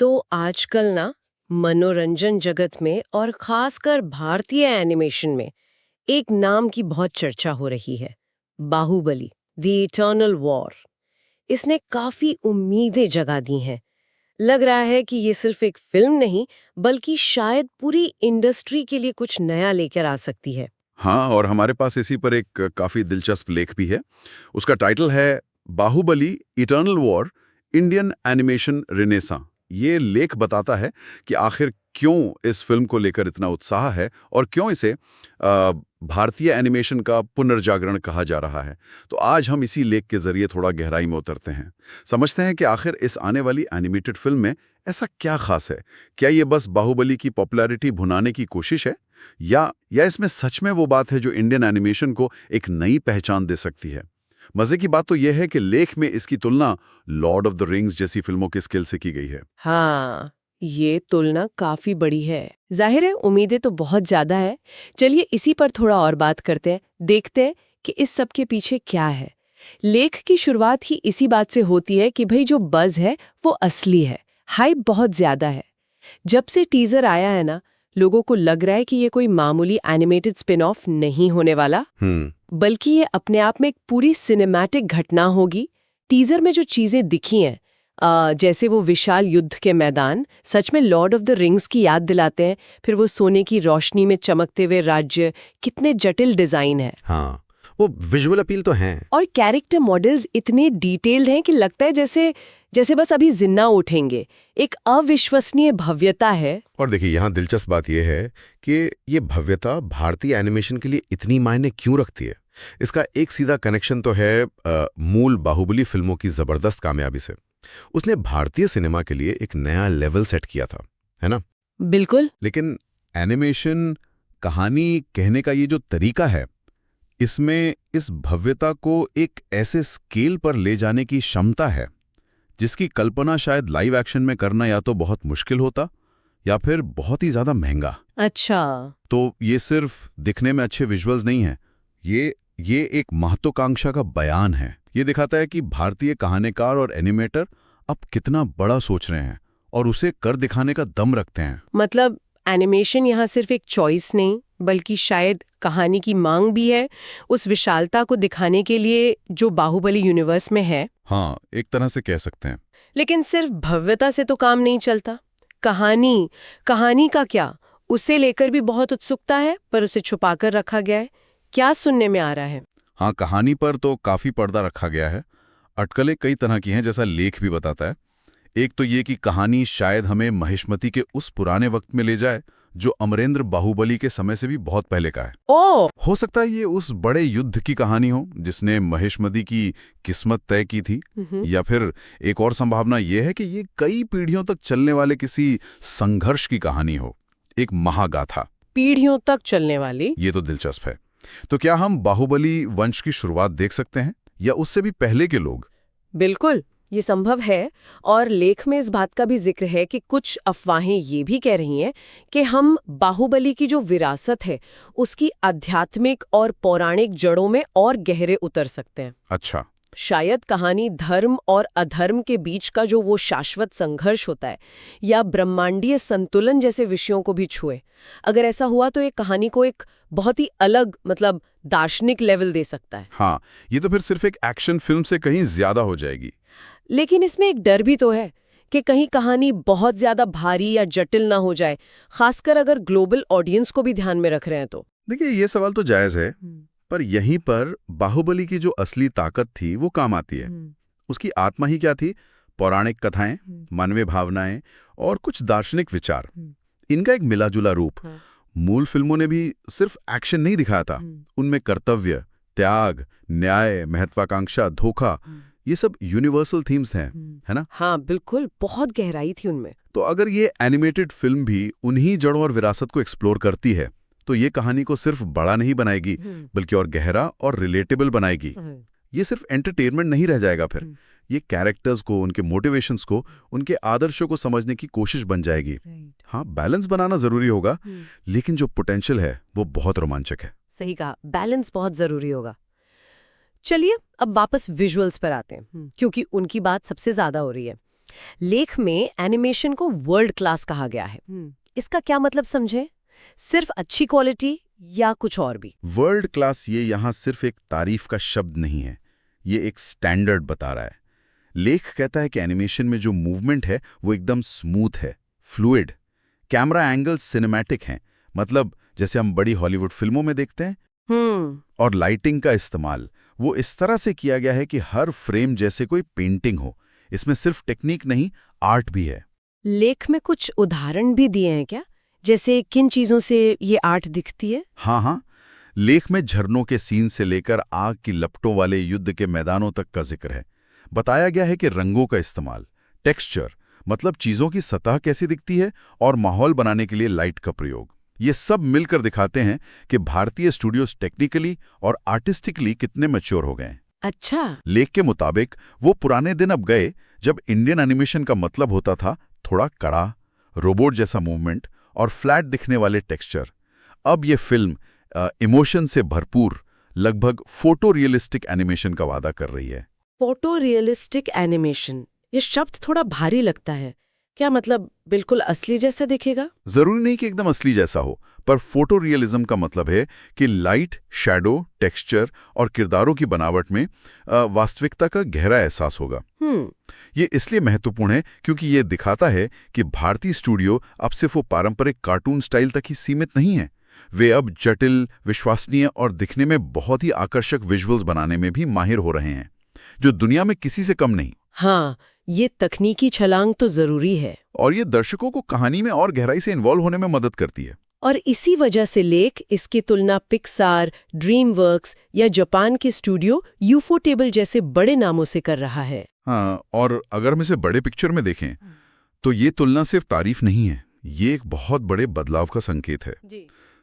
तो आजकल ना मनोरंजन जगत में और खासकर भारतीय एनिमेशन में एक नाम की बहुत चर्चा हो रही है। Baahubali the eternal war. इसने काफी उम्मीदें जगा दी हैं। लग रहा है कि ये सिर्फ एक फिल्म नहीं बल्कि शायद पूरी इंडस्ट्री के लिए कुछ नया लेकर आ सकती है। हाँ, और हमारे पास इसी पर एक काफी दिलचस्प लेख भी है। उसका टाइटल है Baahubali eternal war, Indian animation renaissance. ये लेख बताता है कि आखिर क्यों इस फिल्म को लेकर इतना उत्साह है और क्यों इसे भारतीय एनिमेशन का पुनर्जागरण कहा जा रहा है। तो आज हम इसी लेख के जरिए थोड़ा गहराई में उतरते हैं, समझते हैं कि आखिर इस आने वाली एनिमेटेड फिल्म में ऐसा क्या खास है। क्या ये बस बाहुबली की पॉपुलैरिटी भुनाने की कोशिश है या इसमें सच में वो बात है जो इंडियन एनिमेशन को एक नई पहचान दे सकती है। मजे की बात तो यह है कि लेख में इसकी तुलना लॉर्ड ऑफ द रिंग्स जैसी फिल्मों के स्केल से की गई है। हाँ, ये तुलना काफी बड़ी है। जाहिर है उम्मीदें तो बहुत ज्यादा है। चलिए इसी पर थोड़ा और बात करते हैं, देखते हैं कि इस सब के पीछे क्या है। लेख की शुरुआत ही इसी बात से होती है कि भाई जो बज़ है वो असली है, हाइप बहुत ज्यादा है। जब से टीजर आया है ना, लोगों को लग रहा है कि ये कोई मामूली एनिमेटेड स्पिन ऑफ नहीं होने वाला, बल्कि ये अपने आप में एक पूरी सिनेमैटिक घटना होगी। टीजर में जो चीजें दिखी हैं, जैसे वो विशाल युद्ध के मैदान सच में लॉर्ड ऑफ द रिंग्स की याद दिलाते हैं। फिर वो सोने की रोशनी में चमकते हुए राज्य, कितने जटिल डिजाइन है। हाँ, वो विजुअल अपील तो हैं। और कैरेक्टर मॉडल्स इतने डिटेल्ड हैं कि लगता है जैसे बस अभी जिन्ना उठेंगे। एक अविश्वसनीय भव्यता है। और देखिए, यहाँ दिलचस्प बात यह है कि ये भव्यता भारतीय एनिमेशन के लिए इतनी मायने क्यों रखती है। इसका एक सीधा कनेक्शन तो है मूल बाहुबली फिल्मों की जबरदस्त कामयाबी से। उसने भारतीय सिनेमा के लिए एक नया लेवल सेट किया था, है ना? बिल्कुल। लेकिन एनिमेशन कहानी कहने का ये जो तरीका है, इसमें इस भव्यता को एक ऐसे स्केल पर ले जाने की क्षमता है जिसकी कल्पना शायद लाइव एक्शन में करना या तो बहुत मुश्किल होता या फिर बहुत ही ज्यादा महंगा। अच्छा। तो ये सिर्फ दिखने में अच्छे विजुअल्स नहीं है, ये एक महत्वाकांक्षा का बयान है। ये दिखाता है कि भारतीय कहानीकार और एनिमेटर अब कितना बड़ा सोच रहे हैं और उसे कर दिखाने का दम रखते हैं। मतलब एनिमेशन यहाँ सिर्फ एक चॉइस नहीं बल्कि शायद कहानी की मांग भी है, उस विशालता को दिखाने के लिए जो बाहुबली यूनिवर्स में है। हाँ, एक तरह से कह सकते हैं। लेकिन सिर्फ भव्यता से तो काम नहीं चलता। कहानी का क्या, उसे लेकर भी बहुत उत्सुकता है, पर उसे छुपाकर रखा गया है। क्या सुनने में आ रहा है? हाँ, कहानी पर तो काफी पर्दा रखा गया है। अटकलें कई तरह की हैं, जैसा लेख भी बताता है। एक तो ये कि कहानी शायद हमें महिष्मती के उस पुराने वक्त में ले जाए जो अमरेंद्र बाहुबली के समय से भी बहुत पहले का है। हो सकता है ये उस बड़े युद्ध की कहानी हो जिसने महिष्मती की किस्मत तय की थी, या फिर एक और संभावना ये है कि ये कई पीढ़ियों तक चलने वाले किसी संघर्ष की कहानी हो, एक महागाथा। पीढ़ियों तक चलने वाली? ये तो दिलचस्प है। तो क्या हम बाहुबली वंश की शुरुआत देख सकते हैं या उससे भी पहले के लोग? बिल्कुल, ये संभव है। और लेख में इस बात का भी जिक्र है कि कुछ अफवाहें ये भी कह रही हैं कि हम बाहुबली की जो विरासत है उसकी आध्यात्मिक और पौराणिक जड़ों में और गहरे उतर सकते हैं। अच्छा। शायद कहानी धर्म और अधर्म के बीच का जो वो शाश्वत संघर्ष होता है या ब्रह्मांडीय संतुलन जैसे विषयों को भी छुए। अगर ऐसा हुआ तो ये कहानी को एक बहुत ही अलग, मतलब दार्शनिक लेवल दे सकता है। हाँ, ये तो फिर सिर्फ एक एक्शन फिल्म से कहीं ज्यादा हो जाएगी। लेकिन इसमें एक डर भी तो है कि कहीं कहानी बहुत ज्यादा भारी या जटिल ना हो जाए, खासकर अगर ग्लोबल ऑडियंस को भी ध्यान में रख रहे हैं तो। देखिए, ये सवाल तो जायज है, पर यहीं पर बाहुबली की जो असली ताकत थी वो काम आती है। उसकी आत्मा ही क्या थी? पौराणिक कथाएं, मानवीय भावनाएं और कुछ दार्शनिक विचार, इनका एक मिला-जुला रूप। मूल फिल्मों ने भी सिर्फ एक्शन नहीं दिखाया था, उनमें कर्तव्य, त्याग, न्याय, महत्वाकांक्षा, धोखा, ये सब यूनिवर्सल थीम्स हैं, है ना? हाँ बिल्कुल, बहुत गहराई थी उनमें। तो अगर ये एनिमेटेड फिल्म भी उन्हीं जड़ों और विरासत को एक्सप्लोर करती है तो ये कहानी को सिर्फ बड़ा नहीं बनाएगी बल्कि और गहरा और रिलेटेबल बनाएगी। ये सिर्फ एंटरटेनमेंट नहीं रह जाएगा, फिर ये कैरेक्टर्स को, उनके मोटिवेशंस को, उनके आदर्शों को समझने की कोशिश बन जाएगी। हाँ, बैलेंस बनाना जरूरी होगा, लेकिन जो पोटेंशियल है वो बहुत रोमांचक है। सही कहा, बैलेंस बहुत जरूरी होगा। चलिए अब वापस विजुअल्स पर आते हैं, क्योंकि उनकी बात सबसे ज्यादा हो रही है। लेख में एनिमेशन को वर्ल्ड क्लास कहा गया है। इसका क्या मतलब समझे? सिर्फ अच्छी क्वालिटी या कुछ और भी? वर्ल्ड क्लास ये यहाँ सिर्फ एक तारीफ का शब्द नहीं है, ये एक स्टैंडर्ड बता रहा है। लेख कहता है कि एनिमेशन में जो मूवमेंट है वो एकदम स्मूथ है, फ्लूइड, कैमरा एंगल सिनेमैटिक हैं, मतलब जैसे हम बड़ी हॉलीवुड फिल्मों में देखते हैं। और लाइटिंग का इस्तेमाल वो इस तरह से किया गया है कि हर फ्रेम जैसे कोई पेंटिंग हो। इसमें सिर्फ टेक्निक नहीं, आर्ट भी है। लेख में कुछ उदाहरण भी दिए हैं क्या? जैसे किन चीजों से ये आर्ट दिखती है? हाँ, लेख में झरनों के सीन से लेकर आग की लपटों वाले युद्ध के मैदानों तक का जिक्र है। बताया गया है कि रंगों का इस्तेमाल, टेक्सचर, मतलब चीजों की सतह कैसी दिखती है, और माहौल बनाने के लिए लाइट का प्रयोग, ये सब मिलकर दिखाते हैं कि भारतीय स्टूडियोज टेक्निकली और आर्टिस्टिकली कितने मैच्योर हो गए। अच्छा। लेख के मुताबिक वो पुराने दिन अब गए जब इंडियन एनिमेशन का मतलब होता था थोड़ा कड़ा, रोबोट जैसा मूवमेंट और फ्लैट दिखने वाले टेक्सचर। अब ये फिल्म इमोशन से भरपूर, लगभग फोटो रियलिस्टिक एनिमेशन का वादा कर रही है। फोटो रियलिस्टिक एनिमेशन, ये शब्द थोड़ा भारी लगता है। क्या मतलब बिल्कुल असली जैसा दिखेगा? जरूरी नहीं कि एकदम असली जैसा हो, पर फोटो रियलिज्म का मतलब है कि लाइट, शैडो, टेक्सचर और किरदारों की बनावट में वास्तविकता का गहरा एहसास होगा। ये इसलिए महत्वपूर्ण है क्योंकि ये दिखाता है कि भारतीय स्टूडियो अब सिर्फ वो पारंपरिक कार्टून स्टाइल तक ही सीमित नहीं है। वे अब जटिल, विश्वसनीय और दिखने में बहुत ही आकर्षक विजुअल्स बनाने में भी माहिर हो रहे हैं, जो दुनिया में किसी से कम नहीं। हाँ, ये तकनीकी छलांग तो जरूरी है। और ये दर्शकों को कहानी में और गहराई से इन्वॉल्व होने में मदद करती है। और इसी वजह से लेख इसकी तुलना पिक्सार, ड्रीमवर्क्स या जापान के स्टूडियो यूफोटेबल जैसे बड़े नामों से कर रहा है। हाँ, और अगर हम इसे बड़े पिक्चर में देखें तो ये तुलना सिर्फ तारीफ नहीं है, ये एक बहुत बड़े बदलाव का संकेत है।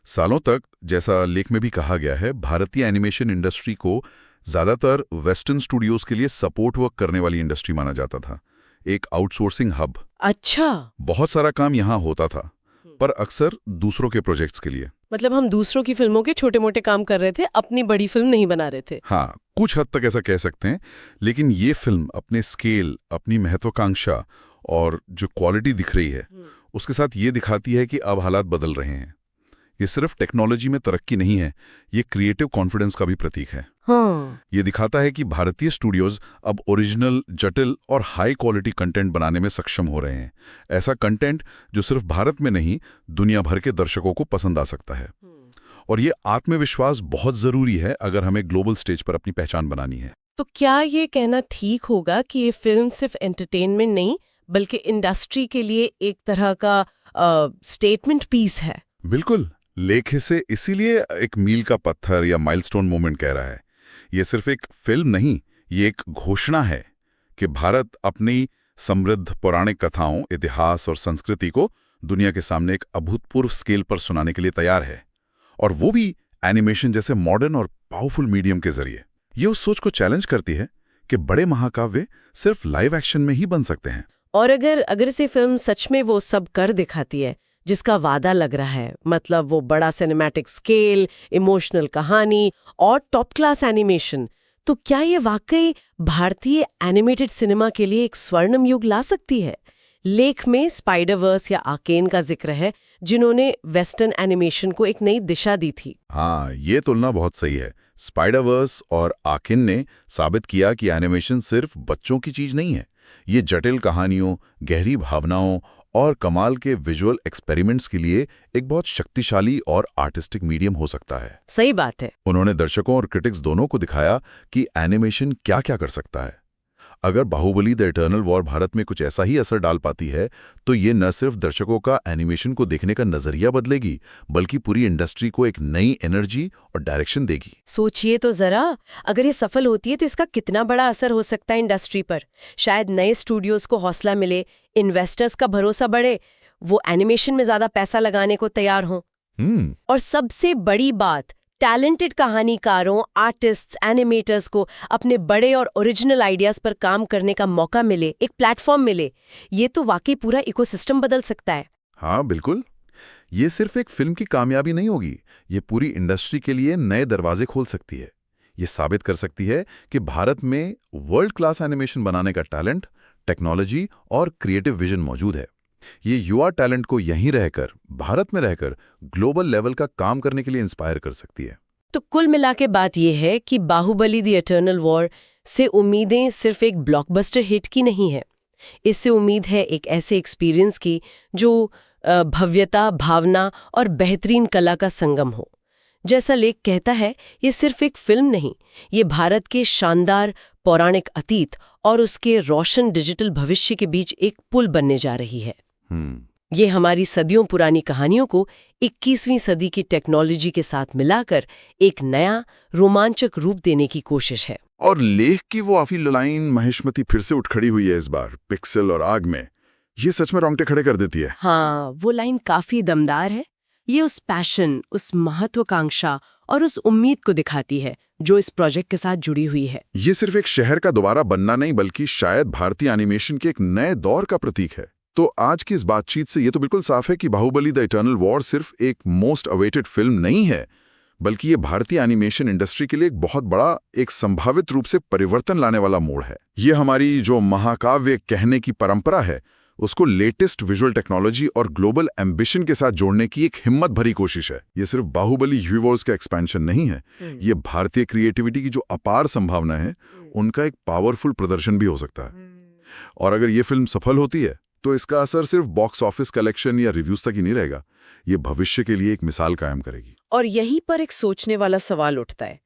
सालों तक, जैसा लेख में भी कहा गया है, भारतीय एनिमेशन इंडस्ट्री को ज्यादातर वेस्टर्न स्टूडियोज के लिए सपोर्ट वर्क करने वाली इंडस्ट्री माना जाता था, एक आउटसोर्सिंग हब। अच्छा। बहुत सारा काम यहाँ होता था, पर अक्सर दूसरों के प्रोजेक्ट्स के लिए। मतलब हम दूसरों की फिल्मों के छोटे मोटे काम कर रहे थे, अपनी बड़ी फिल्म नहीं बना रहे थे। हाँ, कुछ हद तक ऐसा कह सकते हैं, लेकिन ये फिल्म अपने स्केल, अपनी महत्वाकांक्षा और जो क्वालिटी दिख रही है उसके साथ ये दिखाती है कि अब हालात बदल रहे हैं। ये सिर्फ टेक्नोलॉजी में तरक्की नहीं है, ये क्रिएटिव कॉन्फिडेंस का भी प्रतीक है। हाँ। ये दिखाता है कि भारतीय स्टूडियोज अब ओरिजिनल, जटिल और हाई क्वालिटी कंटेंट बनाने में सक्षम हो रहे हैं। ऐसा कंटेंट जो सिर्फ भारत में नहीं, दुनिया भर के दर्शकों को पसंद आ सकता है। और ये आत्मविश्वास बहुत जरूरी है अगर हमें ग्लोबल स्टेज पर अपनी पहचान बनानी है। तो क्या ये कहना ठीक होगा कि ये फिल्म सिर्फ एंटरटेनमेंट नहीं बल्कि इंडस्ट्री के लिए एक तरह का स्टेटमेंट पीस है? बिल्कुल। लेख इसे इसीलिए एक मील का पत्थर या माइलस्टोन मोमेंट कह रहा है। ये सिर्फ एक फिल्म नहीं, ये एक घोषणा है कि भारत अपनी समृद्ध पौराणिक कथाओं, इतिहास और संस्कृति को दुनिया के सामने एक अभूतपूर्व स्केल पर सुनाने के लिए तैयार है, और वो भी एनिमेशन जैसे मॉडर्न और पावरफुल मीडियम के जरिए। ये उस सोच को चैलेंज करती है कि बड़े महाकाव्य सिर्फ लाइव एक्शन में ही बन सकते हैं। और अगर से फिल्म सच में वो सब कर दिखाती है जिसका वादा लग रहा है, मतलब वो बड़ा सिनेमैटिक स्केल, इमोशनल कहानी और टॉप क्लास एनिमेशन, तो क्या ये वाकई भारतीय एनिमेटेड सिनेमा के लिए एक स्वर्णिम युग ला सकती है? लेख में स्पाइडरवर्स या आर्केन का जिक्र है, जिन्होंने वेस्टर्न एनिमेशन को एक नई दिशा दी थी। हाँ, ये तुलना बहुत सही है। स्पाइडरवर्स और आर्केन ने साबित किया कि एनिमेशन सिर्फ बच्चों की चीज नहीं है, ये जटिल कहानियों, गहरी भावनाओं और कमाल के विजुअल एक्सपेरिमेंट्स के लिए एक बहुत शक्तिशाली और आर्टिस्टिक मीडियम हो सकता है। सही बात है। उन्होंने दर्शकों और क्रिटिक्स दोनों को दिखाया कि एनिमेशन क्या क्या कर सकता है। अगर Baahubali the eternal war Bharat में कुछ ऐसा ही असर डाल पाती है, तो ये न सिर्फ दर्शकों का एनिमेशन को देखने का नजरिया बदलेगी, बल्कि पूरी इंडस्ट्री को एक नई एनर्जी और डायरेक्शन देगी। सोचिए तो जरा, अगर ये सफल होती है तो इसका कितना बड़ा असर हो सकता है इंडस्ट्री पर। शायद नए स्टूडियोज को हौसला मिले, इन्वेस्टर्स का भरोसा बढ़े, वो एनिमेशन में ज्यादा पैसा लगाने को तैयार हों। और सबसे बड़ी बात, टैलेंटेड कहानीकारों, आर्टिस्ट्स, एनिमेटर्स को अपने बड़े और ओरिजिनल आइडियाज पर काम करने का मौका मिले, एक प्लेटफॉर्म मिले। ये तो वाकई पूरा इकोसिस्टम बदल सकता है। हाँ, बिल्कुल। ये सिर्फ एक फिल्म की कामयाबी नहीं होगी, ये पूरी इंडस्ट्री के लिए नए दरवाजे खोल सकती है। ये साबित कर सकती है कि भारत में वर्ल्ड क्लास एनिमेशन बनाने का टैलेंट, टेक्नोलॉजी और क्रिएटिव विजन मौजूद है। ये युवा टैलेंट को यहीं रहकर, भारत में रहकर, ग्लोबल लेवल का काम करने के लिए इंस्पायर कर सकती है। तो कुल मिला के बात यह है कि बाहुबली द इटर्नल वॉर से उम्मीदें सिर्फ एक ब्लॉकबस्टर हिट की नहीं है। इससे उम्मीद है एक ऐसे एक्सपीरियंस की जो भव्यता, भावना और बेहतरीन कला का संगम हो। जैसा लेख कहता है, ये सिर्फ एक फिल्म नहीं, ये भारत के शानदार पौराणिक अतीत और उसके रोशन डिजिटल भविष्य के बीच एक पुल बनने जा रही है। ये हमारी सदियों पुरानी कहानियों को 21वीं सदी की टेक्नोलॉजी के साथ मिलाकर एक नया रोमांचक रूप देने की कोशिश है। और लेख की वो आखिरी लाइन महेशमती फिर से उठ खड़ी हुई है इस बार, पिक्सल और आग में। ये सच में रोंगटे खड़े कर देती है। हाँ, वो लाइन काफी दमदार है। ये उस पैशन, उस महत्वाकांक्षा और उस उम्मीद को दिखाती है जो इस प्रोजेक्ट के साथ जुड़ी हुई है। ये सिर्फ एक शहर का दोबारा बनना नहीं, बल्कि शायद भारतीय एनिमेशन के एक नए दौर का प्रतीक है। तो आज की इस बातचीत से ये तो बिल्कुल साफ है कि बाहुबली द इटर्नल वॉर सिर्फ एक मोस्ट अवेटेड फिल्म नहीं है, बल्कि ये भारतीय एनिमेशन इंडस्ट्री के लिए एक बहुत बड़ा, एक संभावित रूप से परिवर्तन लाने वाला मोड़ है। ये हमारी जो महाकाव्य कहने की परंपरा है, उसको लेटेस्ट विजुअल टेक्नोलॉजी और ग्लोबल एम्बिशन के साथ जोड़ने की एक हिम्मत भरी कोशिश है। ये सिर्फ बाहुबली यूनिवर्स का एक्सपेंशन नहीं है, ये भारतीय क्रिएटिविटी की जो अपार संभावना है, उनका एक पावरफुल प्रदर्शन भी हो सकता है। और अगर ये फिल्म सफल होती है, तो इसका असर सिर्फ बॉक्स ऑफिस कलेक्शन या रिव्यूज तक ही नहीं रहेगा, ये भविष्य के लिए एक मिसाल कायम करेगी। और यहीं पर एक सोचने वाला सवाल उठता है,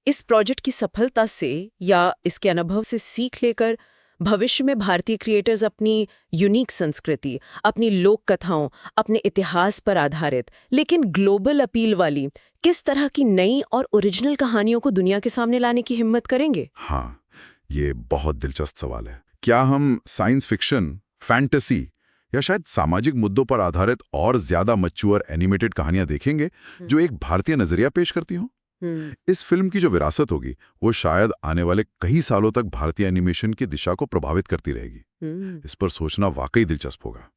इस प्रोजेक्ट की सफलता से या इसके अनुभव से सीख लेकर भविष्य में भारतीय क्रिएटर्स अपनी यूनिक संस्कृति, अपनी लोक कथाओं, अपने इतिहास पर आधारित लेकिन ग्लोबल अपील वाली किस तरह की नई और ओरिजिनल कहानियों को दुनिया के सामने लाने की हिम्मत करेंगे? हाँ, ये बहुत दिलचस्प सवाल है। क्या हम साइंस फिक्शन, फैंटेसी या शायद सामाजिक मुद्दों पर आधारित और ज्यादा मैच्योर एनिमेटेड कहानियां देखेंगे जो एक भारतीय नजरिया पेश करती हों? इस फिल्म की जो विरासत होगी, वो शायद आने वाले कई सालों तक भारतीय एनिमेशन की दिशा को प्रभावित करती रहेगी। इस पर सोचना वाकई दिलचस्प होगा।